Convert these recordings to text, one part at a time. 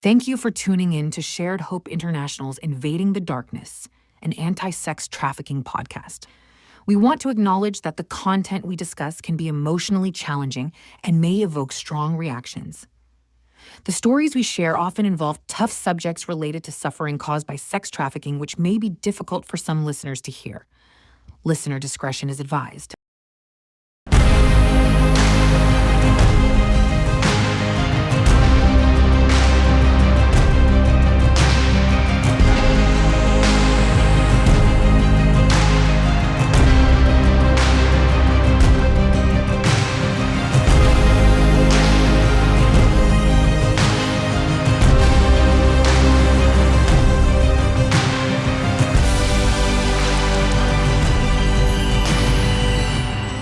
Thank you for tuning in to Shared Hope International's Invading the Darkness, an anti-sex trafficking podcast. We want to acknowledge that the content we discuss can be emotionally challenging and may evoke strong reactions. The stories we share often involve tough subjects related to suffering caused by sex trafficking, which may be difficult for some listeners to hear. Listener discretion is advised.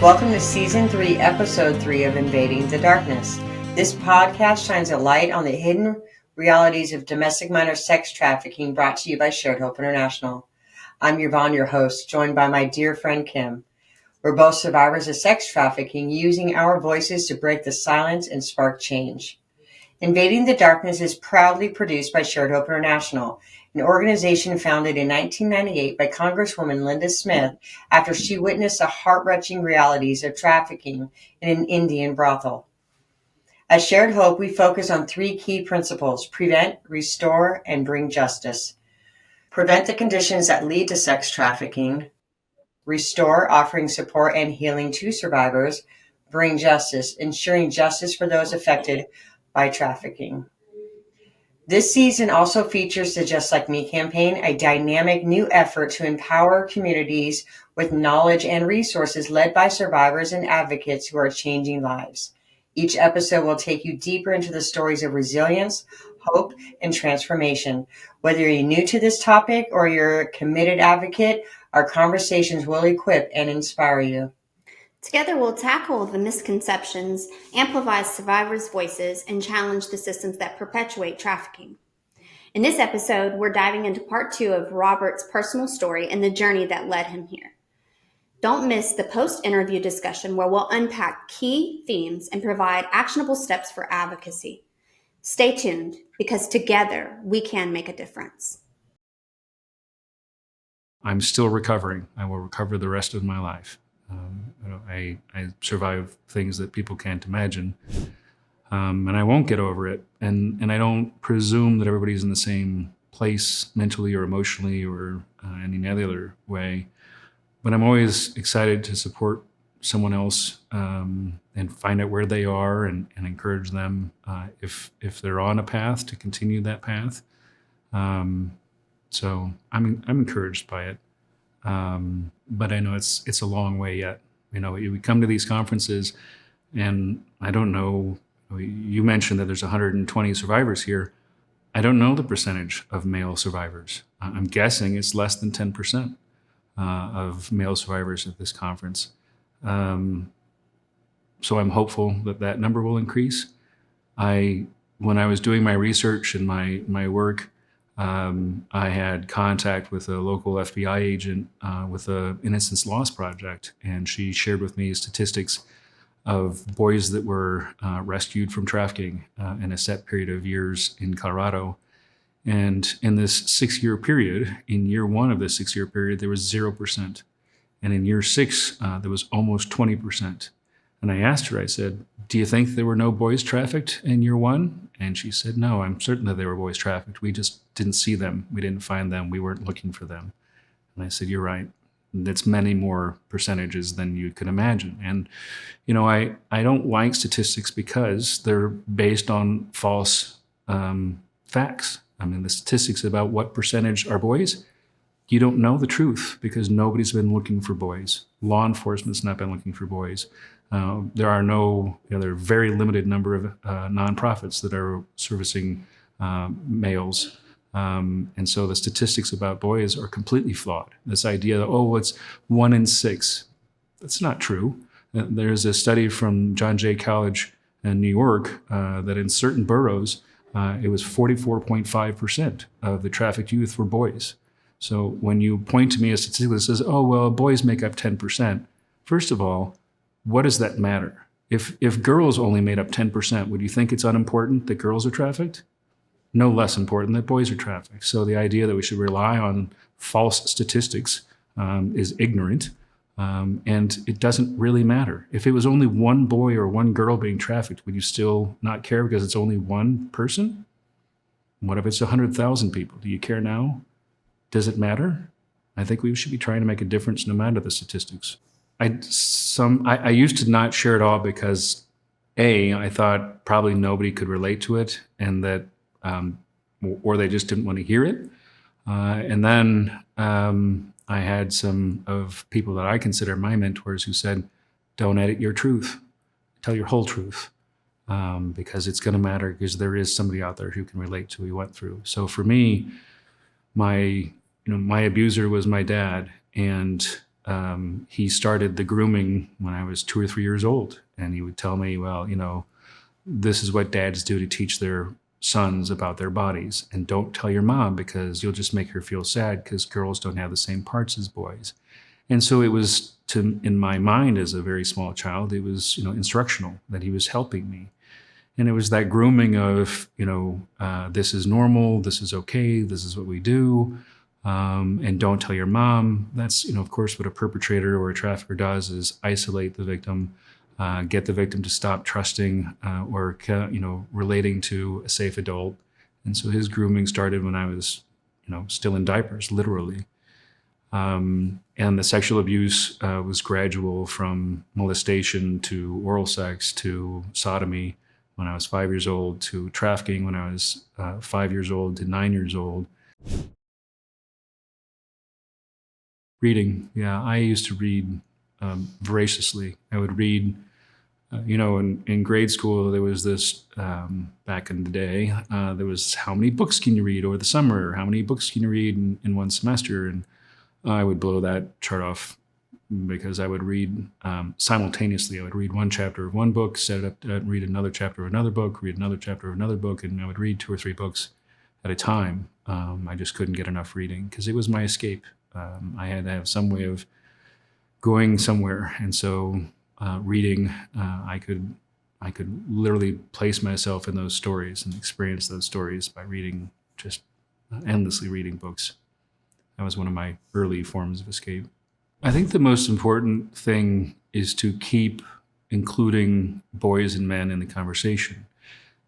Welcome to Season 3, Episode 3 of Invading the Darkness. This podcast shines a light on the hidden realities of domestic minor sex trafficking, brought to you by Shared Hope International. I'm Yvonne, your host, joined by my dear friend Kim. We're both survivors of sex trafficking, using our voices to break the silence and spark change. Invading the Darkness is proudly produced by Shared Hope International, an organization founded in 1998 by Congresswoman Linda Smith after she witnessed the heart-wrenching realities of trafficking in an Indian brothel. At Shared Hope, we focus on three key principles: prevent, restore, and bring justice. Prevent the conditions that lead to sex trafficking. Restore, offering support and healing to survivors. Bring justice, ensuring justice for those affected by trafficking. This season also features the Just Like Me campaign, a dynamic new effort to empower communities with knowledge and resources led by survivors and advocates who are changing lives. Each episode will take you deeper into the stories of resilience, hope, and transformation. Whether you're new to this topic or you're a committed advocate, our conversations will equip and inspire you. Together, we'll tackle the misconceptions, amplify survivors' voices, and challenge the systems that perpetuate trafficking. In this episode, we're diving into part 2 of Robert's personal story and the journey that led him here. Don't miss the post-interview discussion where we'll unpack key themes and provide actionable steps for advocacy. Stay tuned, because together we can make a difference. I'm still recovering. I will recover the rest of my life. I survive things that people can't imagine, and I won't get over it. And I don't presume that everybody's in the same place mentally or emotionally or any other way. But I'm always excited to support someone else and find out where they are and encourage them if they're on a path to continue that path. So I'm encouraged by it. But I know it's a long way yet. You know, we come to these conferences, and I don't know, you mentioned that there's 120 survivors here. I don't know the percentage of male survivors. I'm guessing it's less than 10% of male survivors at this conference. So I'm hopeful that number will increase. When I was doing my research and my work, I had contact with a local FBI agent with the Innocence Lost Project, and she shared with me statistics of boys that were rescued from trafficking in a set period of years in Colorado. And in this 6-year period, in year 1 of this 6-year period, there was 0%. And in year 6, there was almost 20%. And I asked her, I said, do you think there were no boys trafficked in year 1? And she said, no, I'm certain that there were boys trafficked. We just didn't see them. We didn't find them. We weren't looking for them. And I said, you're right. That's many more percentages than you could imagine. And, you know, I don't like statistics because they're based on false facts. I mean, the statistics about what percentage are boys, you don't know the truth because nobody's been looking for boys. Law enforcement's not been looking for boys. There are there are a very limited number of nonprofits that are servicing males. And so the statistics about boys are completely flawed. This idea that, it's 1 in 6. That's not true. There's a study from John Jay College in New York that in certain boroughs, it was 44.5% of the trafficked youth were boys. So when you point to me a statistic that says, boys make up 10%, first of all, what does that matter? If girls only made up 10%, would you think it's unimportant that girls are trafficked? no less important that boys are trafficked. So the idea that we should rely on false statistics is ignorant, and it doesn't really matter. If it was only one boy or one girl being trafficked, would you still not care because it's only one person? What if it's 100,000 people? Do you care now? Does it matter? I think we should be trying to make a difference no matter the statistics. I used to not share it all because I thought probably nobody could relate to it, and that, or they just didn't want to hear it. And then I had some of people that I consider my mentors who said, don't edit your truth, tell your whole truth, because it's going to matter, because there is somebody out there who can relate to what you went through. So for me, my abuser was my dad, and he started the grooming when I was 2 or 3 years old. And he would tell me, well, this is what dads do to teach their sons about their bodies. And don't tell your mom because you'll just make her feel sad because girls don't have the same parts as boys. And so it was, in my mind as a very small child, it was, instructional, that he was helping me. And it was that grooming of, this is normal, this is okay, this is what we do. And don't tell your mom. That's, of course, what a perpetrator or a trafficker does, is isolate the victim, get the victim to stop trusting or relating to a safe adult. And so his grooming started when I was, still in diapers, literally. And the sexual abuse was gradual, from molestation to oral sex to sodomy when I was 5 years old, to trafficking when I was 5 years old to 9 years old. Reading, yeah, I used to read voraciously. I would read, in grade school, there was this, back in the day, there was how many books can you read over the summer, or how many books can you read in one semester? And I would blow that chart off because I would read simultaneously. I would read one chapter of one book, set it up, read another chapter of another book, read another chapter of another book, and I would read 2 or 3 books at a time. I just couldn't get enough reading because it was my escape. I had to have some way of going somewhere, and so reading, I could literally place myself in those stories and experience those stories by reading, just endlessly reading books. That was one of my early forms of escape. I think the most important thing is to keep including boys and men in the conversation.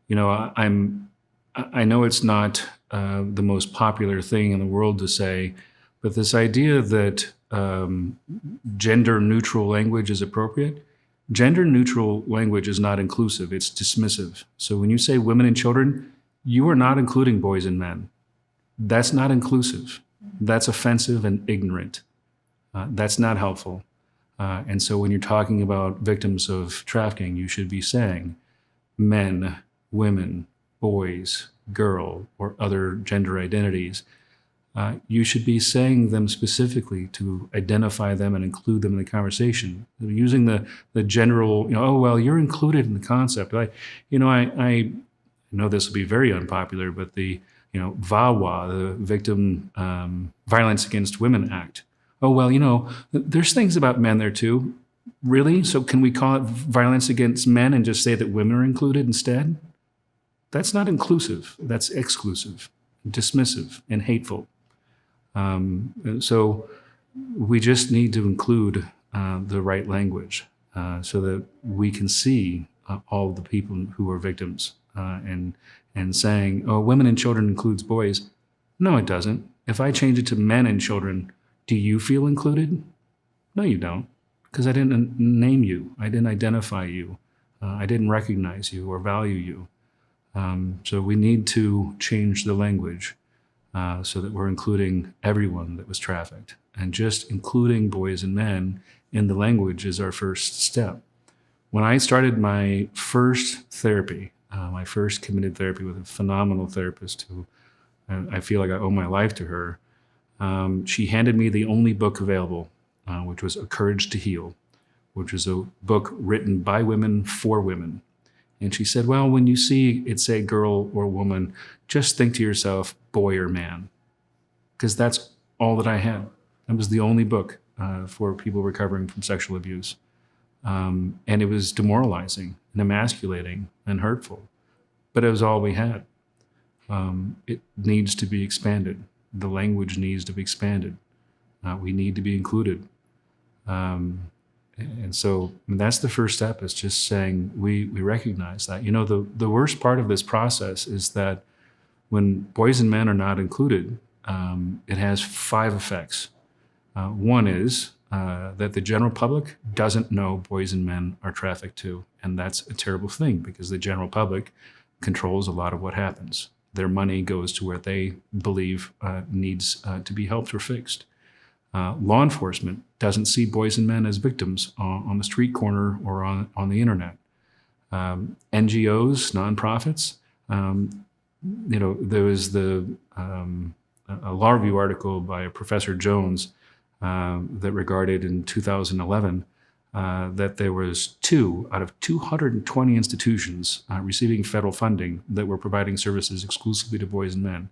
I know it's not the most popular thing in the world to say, but this idea that gender-neutral language is appropriate, gender-neutral language is not inclusive, it's dismissive. So when you say women and children, you are not including boys and men. That's not inclusive. That's offensive and ignorant. That's not helpful. And so when you're talking about victims of trafficking, you should be saying men, women, boys, girl, or other gender identities. You should be saying them specifically to identify them and include them in the conversation. Using the general, oh, well, you're included in the concept. I know this will be very unpopular, but the, VAWA, the Victim Violence Against Women Act. Oh, well, there's things about men there too. Really? So can we call it violence against men and just say that women are included instead? That's not inclusive. That's exclusive, dismissive, and hateful. So we just need to include the right language so that we can see all the people who are victims, and saying, oh, women and children includes boys. No, it doesn't. If I change it to men and children, do you feel included? No, you don't, because I didn't name you. I didn't identify you. I didn't recognize you or value you. So we need to change the language so that we're including everyone that was trafficked. And just including boys and men in the language is our first step. When I started my first therapy, my first committed therapy with a phenomenal therapist who I feel like I owe my life to her, she handed me the only book available, which was A Courage to Heal, which is a book written by women for women. And she said, well, when you see it say girl or woman, just think to yourself, boy or man, because that's all that I had. That was the only book for people recovering from sexual abuse. And it was demoralizing and emasculating and hurtful, but it was all we had. it needs to be expanded. The language needs to be expanded. We need to be included. And so that's the first step, is just saying we recognize that. The worst part of this process is that when boys and men are not included, it has 5 effects. One is that the general public doesn't know boys and men are trafficked too. And that's a terrible thing, because the general public controls a lot of what happens. Their money goes to where they believe needs to be helped or fixed. Law enforcement doesn't see boys and men as victims on the street corner or on the internet. NGOs, nonprofits, there was a law review article by Professor Jones that regarded in 2011 that there was 2 out of 220 institutions receiving federal funding that were providing services exclusively to boys and men.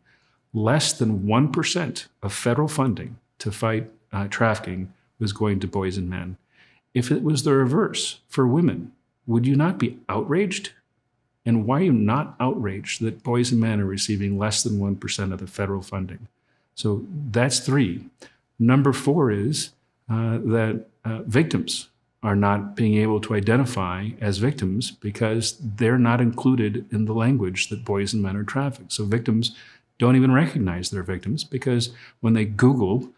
Less than 1% of federal funding to fight trafficking was going to boys and men. If it was the reverse for women, would you not be outraged? And why are you not outraged that boys and men are receiving less than 1% of the federal funding? So that's 3. Number 4 is that victims are not being able to identify as victims because they're not included in the language that boys and men are trafficked. So victims don't even recognize they're victims, because when they Google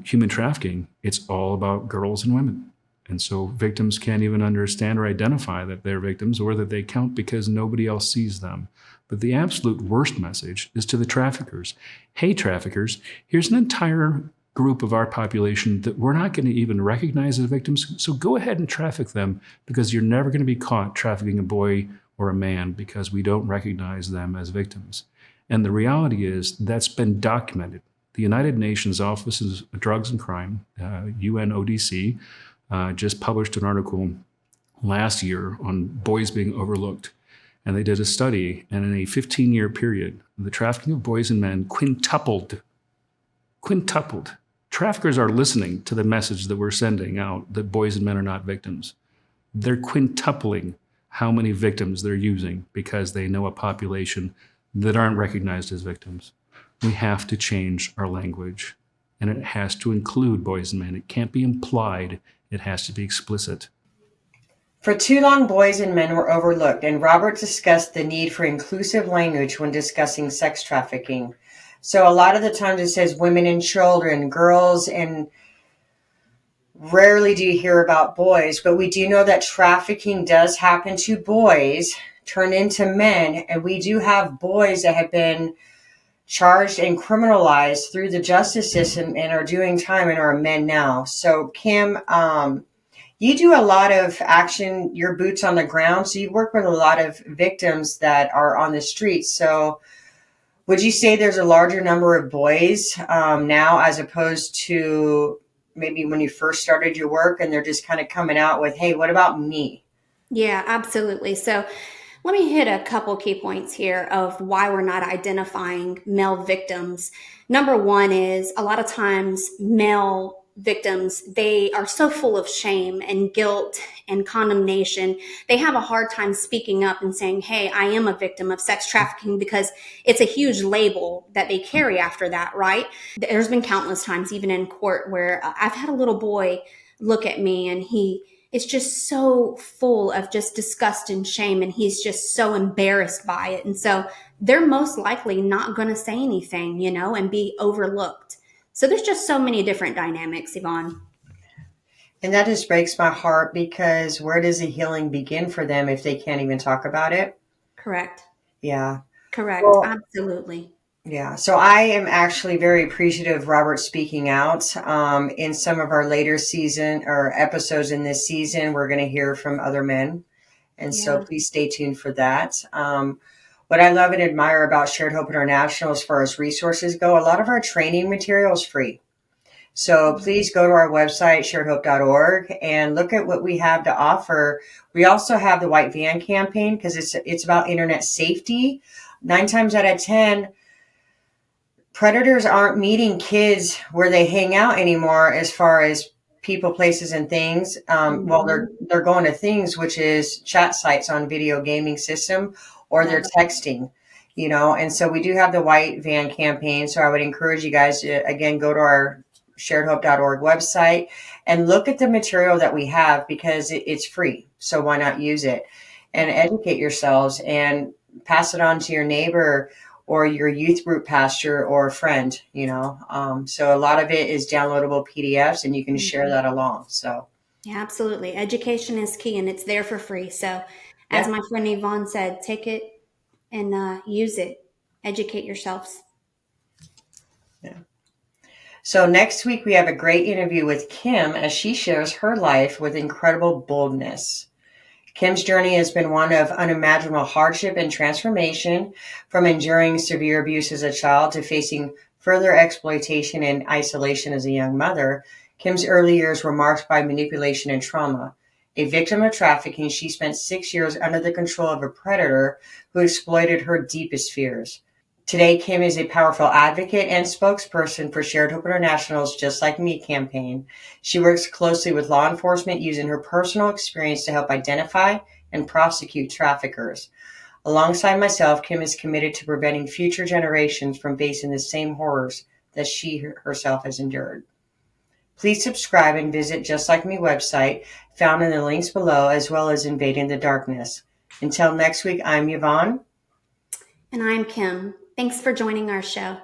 human trafficking, it's all about girls and women. And so victims can't even understand or identify that they're victims, or that they count, because nobody else sees them. But the absolute worst message is to the traffickers. Hey, traffickers, here's an entire group of our population that we're not going to even recognize as victims. So go ahead and traffic them, because you're never going to be caught trafficking a boy or a man, because we don't recognize them as victims. And the reality is that's been documented. The United Nations Office of Drugs and Crime, UNODC, just published an article last year on boys being overlooked. And they did a study, and in a 15-year period, the trafficking of boys and men quintupled. Traffickers are listening to the message that we're sending out, that boys and men are not victims. They're quintupling how many victims they're using, because they know a population that aren't recognized as victims. We have to change our language, and it has to include boys and men. It can't be implied. It has to be explicit. For too long, boys and men were overlooked, and Robert discussed the need for inclusive language when discussing sex trafficking. So a lot of the times it says women and children, girls, and rarely do you hear about boys. But we do know that trafficking does happen to boys, turn into men, and we do have boys that have been charged and criminalized through the justice system and are doing time and are men now. So Kim, you do a lot of action, your boots on the ground. So you work with a lot of victims that are on the streets. So would you say there's a larger number of boys now, as opposed to maybe when you first started your work and they're just kind of coming out with, hey, what about me? Yeah, absolutely. So let me hit a couple key points here of why we're not identifying male victims. Number 1 is a lot of times male victims, they are so full of shame and guilt and condemnation. They have a hard time speaking up and saying, hey, I am a victim of sex trafficking, because it's a huge label that they carry after that, right? There's been countless times, even in court, where I've had a little boy look at me and he is just so full of just disgust and shame, and he's just so embarrassed by it. And so they're most likely not going to say anything, and be overlooked. So there's just so many different dynamics, Yvonne. And that just breaks my heart, because where does the healing begin for them if they can't even talk about it? Correct. Yeah. Correct. Well, absolutely. Yeah. So I am actually very appreciative of Robert speaking out. In some of our later season or episodes in this season, we're going to hear from other men. And so please stay tuned for that. What I love and admire about Shared Hope International as far as resources go, a lot of our training material is free. So please go to our website, sharedhope.org, and look at what we have to offer. We also have the White Van campaign, because it's about internet safety. 9 times out of 10, predators aren't meeting kids where they hang out anymore, as far as people, places, and things. Well, they're going to things, which is chat sites on video gaming system, or they're texting. And so we do have the white van campaign. So I would encourage you guys to, again, go to our sharedhope.org website and look at the material that we have, because it's free. So why not use it and educate yourselves and pass it on to your neighbor or your youth group pastor or friend, So a lot of it is downloadable PDFs, and you can share that along. So Yeah, absolutely. Education is key, and it's there for free. So as my friend Yvonne said, take it and use it. Educate yourselves. Yeah. So next week we have a great interview with Kim as she shares her life with incredible boldness. Kim's journey has been one of unimaginable hardship and transformation, from enduring severe abuse as a child to facing further exploitation and isolation as a young mother. Kim's early years were marked by manipulation and trauma. A victim of trafficking, she spent 6 years under the control of a predator who exploited her deepest fears. Today, Kim is a powerful advocate and spokesperson for Shared Hope International's Just Like Me campaign. She works closely with law enforcement, using her personal experience to help identify and prosecute traffickers. Alongside myself, Kim is committed to preventing future generations from facing the same horrors that she herself has endured. Please subscribe and visit Just Like Me website, found in the links below, as well as Invading the Darkness. Until next week, I'm Yvonne. And I'm Kim. Thanks for joining our show.